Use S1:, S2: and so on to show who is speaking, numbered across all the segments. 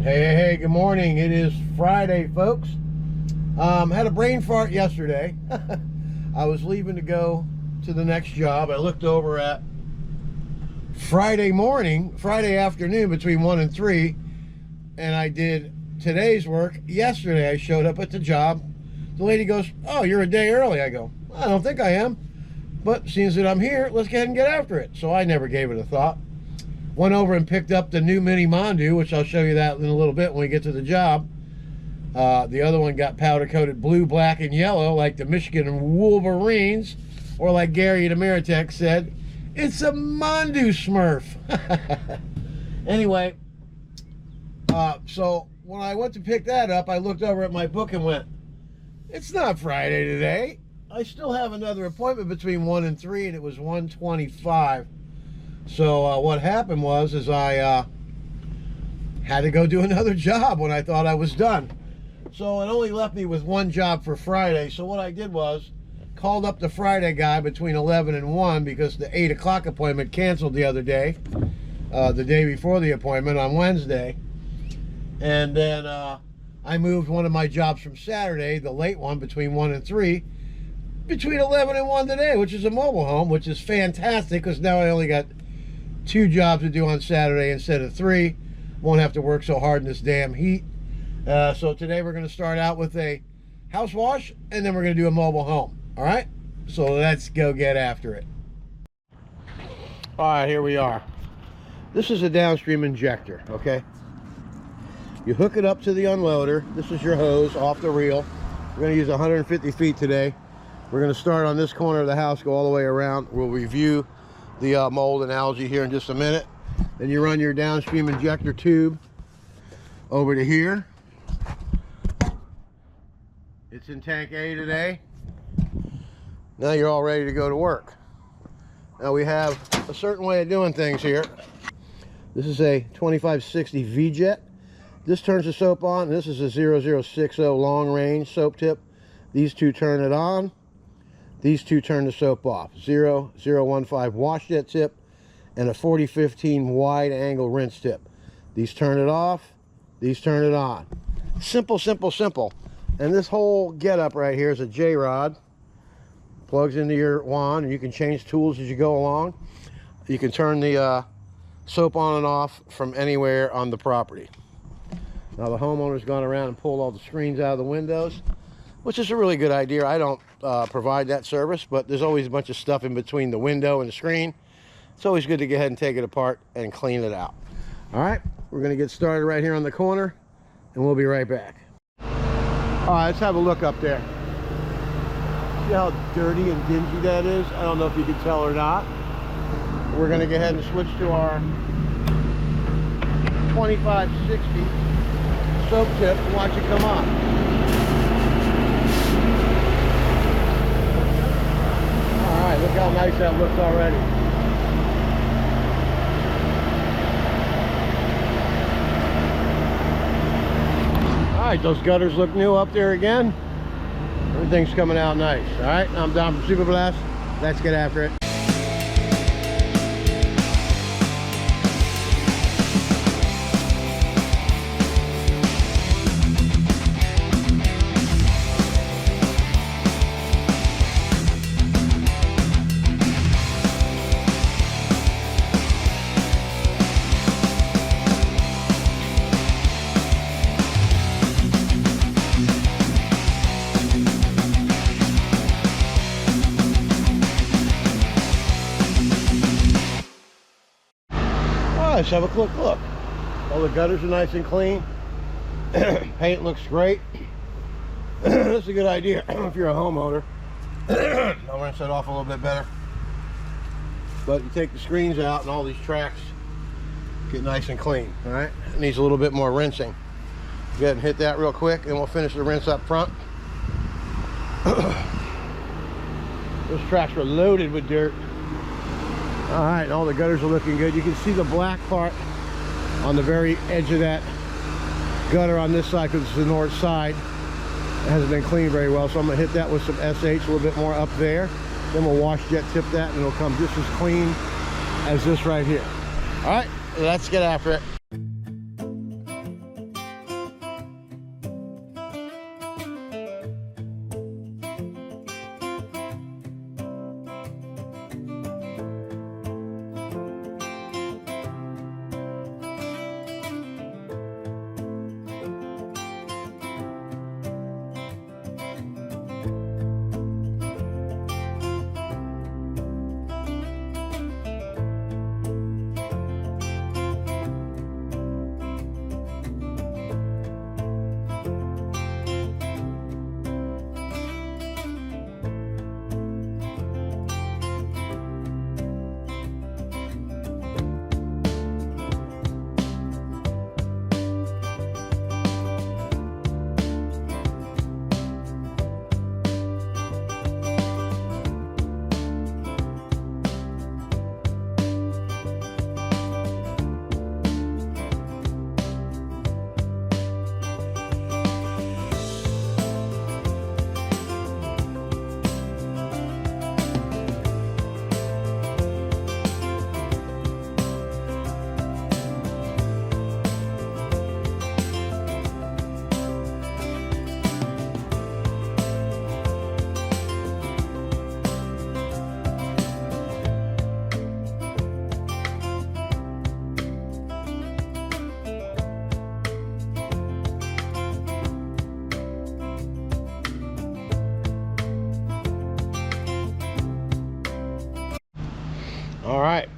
S1: Hey, good morning. It is Friday, folks. Had a brain fart yesterday. I was leaving to go to the next job. I looked over at Friday afternoon between 1 and 3, and I did today's work yesterday. I showed up at the job. The lady goes, "Oh, you're a day early." I go, "I don't think I am, but seeing that I'm here, let's go ahead and get after it." So I never gave it a thought. Went over and picked up the new mini Mondu, which I'll show you that in a little bit when we get to the job. The other one got powder coated blue, black, and yellow like the Michigan Wolverines, or like Gary at Ameritech said, it's a Mondu Smurf. Anyway, so when I went to pick that up, I looked over at my book and went, it's not Friday today. I still have another appointment between 1 and 3, and it was 1:25. So what happened was I had to go do another job when I thought I was done. So it only left me with one job for Friday. So what I did was called up the Friday guy between 11 and 1 because the 8 o'clock appointment canceled the other day, the day before the appointment on Wednesday. And then I moved one of my jobs from Saturday, the late one, between 1 and 3, between 11 and 1 today, which is a mobile home, which is fantastic because now I only got 2 jobs to do on Saturday instead of 3. Won't have to work so hard in this damn heat. So today we're going to start out with a house wash, and then we're going to do a mobile home. All right? So let's go get after it. All right, here we are. This is a downstream injector, okay? You hook it up to the unloader. This is your hose off the reel. We're going to use 150 feet today. We're going to start on this corner of the house, go all the way around. We'll review the mold and algae here in just a minute. Then you run your downstream injector tube over to here. It's in tank A today. Now you're all ready to go to work. Now we have a certain way of doing things here. This is a 2560 V-Jet. This turns the soap on. This is a 0060 long range soap tip. These two turn it on. These two turn the soap off. 0015 wash jet tip and a 4015 wide angle rinse tip. These turn it off. These turn it on. Simple, simple, simple. And this whole getup right here is a J-rod. Plugs into your wand, and you can change tools as you go along. You can turn the soap on and off from anywhere on the property. Now the homeowner's gone around and pulled all the screens out of the windows, which is a really good idea. I don't provide that service, but there's always a bunch of stuff in between the window and the screen. It's always good to go ahead and take it apart and clean it out. All right, we're going to get started right here on the corner, and we'll be right back. All right, let's have a look up there. See how dirty and dingy that is? I don't know if you can tell or not. We're going to go ahead and switch to our 2560 soap tip and watch it come on. Alright, look how nice that looks already. Alright, those gutters look new up there again. Everything's coming out nice. Alright, I'm Don from Super Blast. Let's get after it. Let's have a quick look. All the gutters are nice and clean. Paint looks great. That's a good idea if you're a homeowner. I'll rinse that off a little bit better. But you take the screens out and all these tracks get nice and clean. All right, it needs a little bit more rinsing. Go ahead and hit that real quick, and we'll finish the rinse up front. Those tracks were loaded with dirt. All right, all the gutters are looking good. You can see the black part on the very edge of that gutter on this side because it's the north side. It hasn't been cleaned very well, so I'm gonna hit that with some SH a little bit more up there. Then we'll wash jet tip that, and it'll come just as clean as this right here. All right, let's get after it.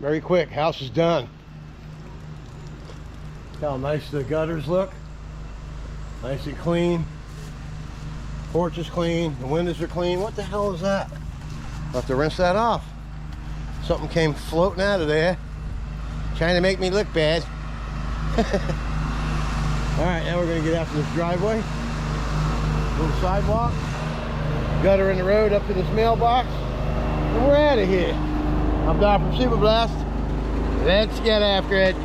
S1: Very quick. House is done. Look how nice the gutters look. Nice and clean. Porch is clean. The windows are clean. What the hell is that? I'll have to rinse that off. Something came floating out of there, trying to make me look bad. All right, now we're gonna get after this driveway. Little sidewalk. Gutter in the road up to this mailbox. And we're out of here. I'm Don from Super Blast. Let's get after it.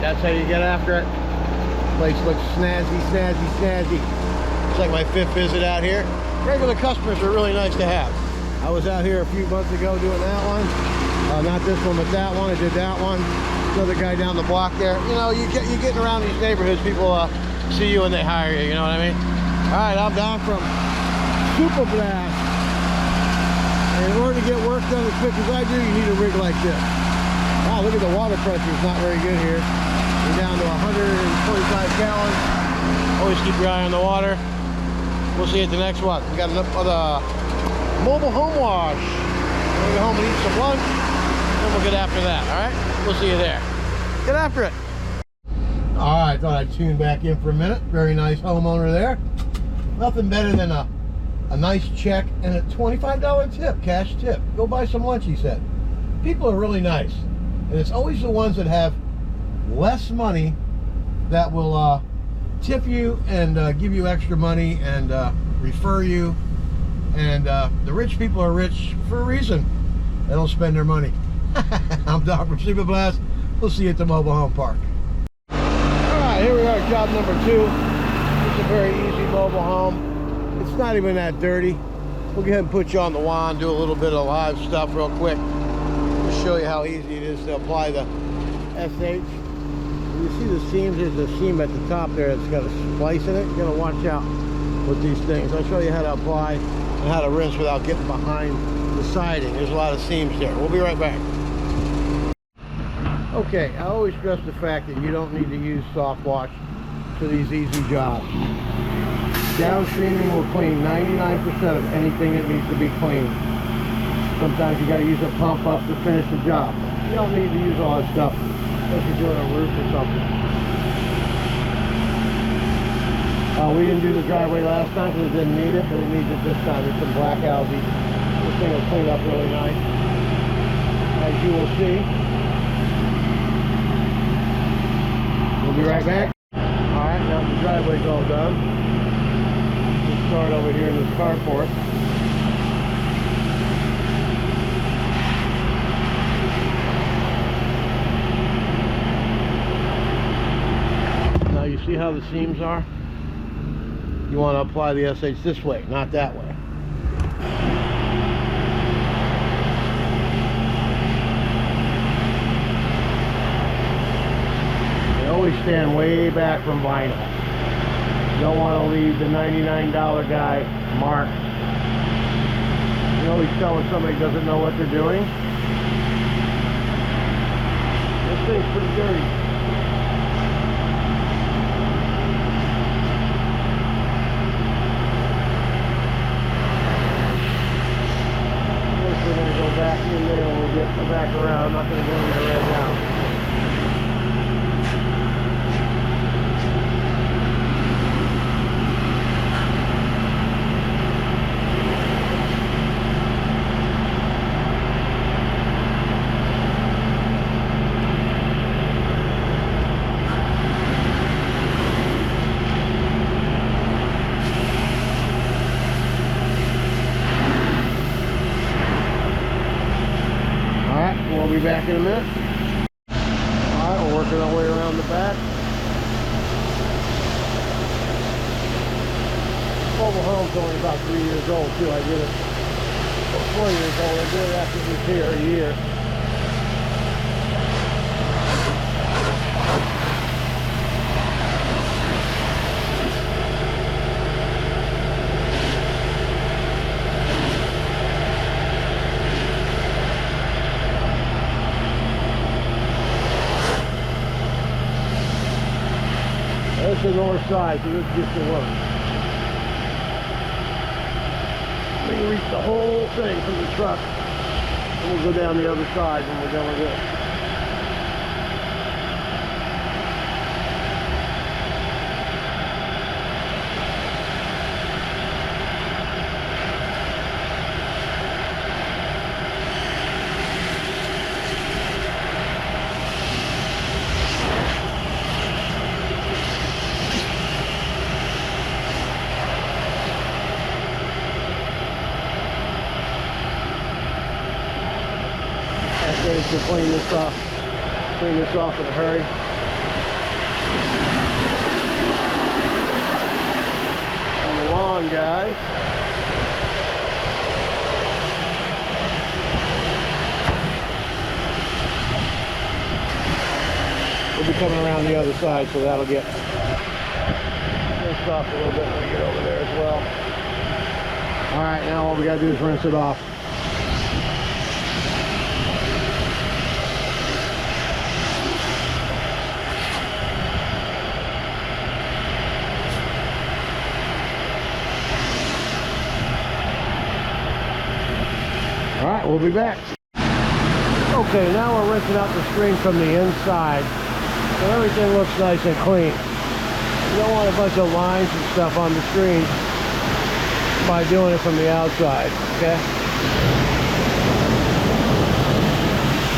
S1: That's how you get after it. Place looks snazzy, snazzy, snazzy. It's like my 5th visit out here. Regular customers are really nice to have. I was out here a few months ago doing that one. Not this one, but that one. I did that one. Another guy down the block there. You know, you're getting around these neighborhoods, people see you and they hire you, you know what I mean? All right, I'm Don from Super Blast. And in order to get work done as quick as I do, you need a rig like this. Wow, look at the water pressure. It's not very good here. We're down to 125 gallons. Always keep your eye on the water. We'll see you at the next one. We got enough of the mobile home wash. We'll go home and eat some lunch, and we'll get after that, all right? We'll see you there. Get after it. All right, I thought I'd tune back in for a minute. Very nice homeowner there. Nothing better than a nice check and a $25 tip, cash tip. Go buy some lunch, he said. People are really nice. And it's always the ones that have less money that will tip you and give you extra money and refer you. And the rich people are rich for a reason. They don't spend their money. I'm Doc from Super Blast. We'll see you at the mobile home park. All right, here we are, job number 2. It's a very easy mobile home. It's not even that dirty. We'll go ahead and put you on the wand, do a little bit of live stuff real quick. Show you how easy it is to apply the SH. You see the seams, there's a seam at the top there that's got a splice in it. You gotta watch out with these things. I'll show you how to apply and how to rinse without getting behind the siding. There's a lot of seams there. We'll be right back. Okay, I always stress the fact that you don't need to use soft wash for these easy jobs. Downstreaming will clean 99% of anything that needs to be cleaned. Sometimes you got to use a pump up to finish the job. You don't need to use all that stuff unless you're doing a roof or something. We didn't do the driveway last time because it didn't need it, but it needs it this time. There's some black algae. This thing will clean up really nice, as you will see. We'll be right back. All right, now the driveway's all done. We'll start over here in this carport. You see how the seams are? You want to apply the SH this way, not that way. They always stand way back from vinyl. You don't want to leave the $99 guy marked. You always tell when somebody doesn't know what they're doing. This thing's pretty dirty. We're going to go back in there and we'll get back around. I'm not going to go in there right now. back in a minute. Alright, we're working our way around the back. Mobile home's only about 3 years old too. I did it, or 4 years old. I did it after it was here a year. That's the north side, so this gets to work. We can reach the whole thing from the truck, and we'll go down the other side when we're done with this. Ready to clean this off in a hurry. On the lawn, guys. We'll be coming around the other side, so that'll get rinsed off a little bit when we get over there as well. All right, now all we gotta do is rinse it off. Alright, we'll be back. Okay, now we're rinsing out the screen from the inside, so everything looks nice and clean. You don't want a bunch of lines and stuff on the screen by doing it from the outside, okay?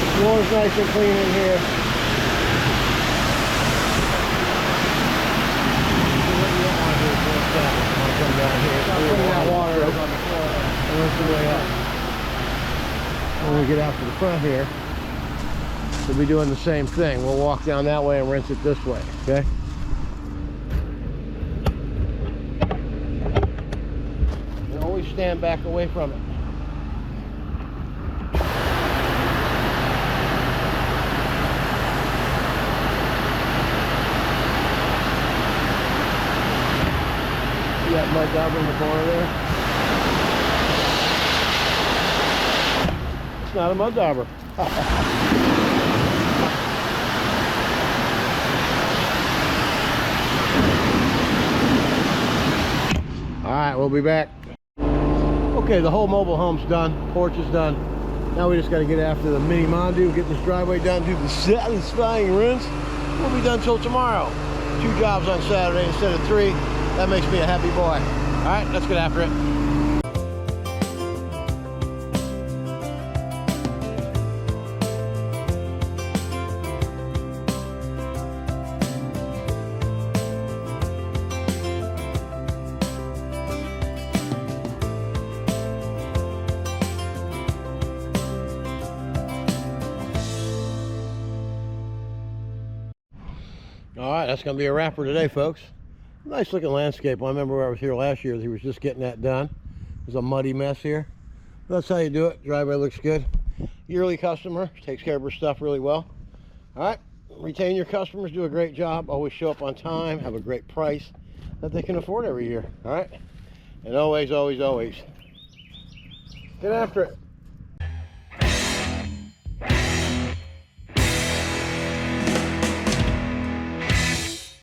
S1: The floor's nice and clean in here. What you don't want to do is rinse that. I'll come down here. Stop putting that water up on the floor and rinse the way up. When we get out to the front here, we'll be doing the same thing. We'll walk down that way and rinse it this way, okay? And always stand back away from it. See that mud daub in the corner there? Not a mud dauber. Alright, we'll be back. Okay, the whole mobile home's done. Porch is done. Now we just got to get after the mini Mondu, get this driveway done, do the satisfying rinse. We'll be done till tomorrow. 2 jobs on Saturday instead of 3. That makes me a happy boy. Alright, let's get after it. Alright, that's going to be a wrap for today, folks. Nice looking landscape. I remember when I was here last year, he was just getting that done. There's a muddy mess here. That's how you do it. Driveway looks good. Yearly customer, takes care of her stuff really well. Alright, retain your customers, do a great job. Always show up on time, have a great price that they can afford every year. Alright, and always, always, always get after it.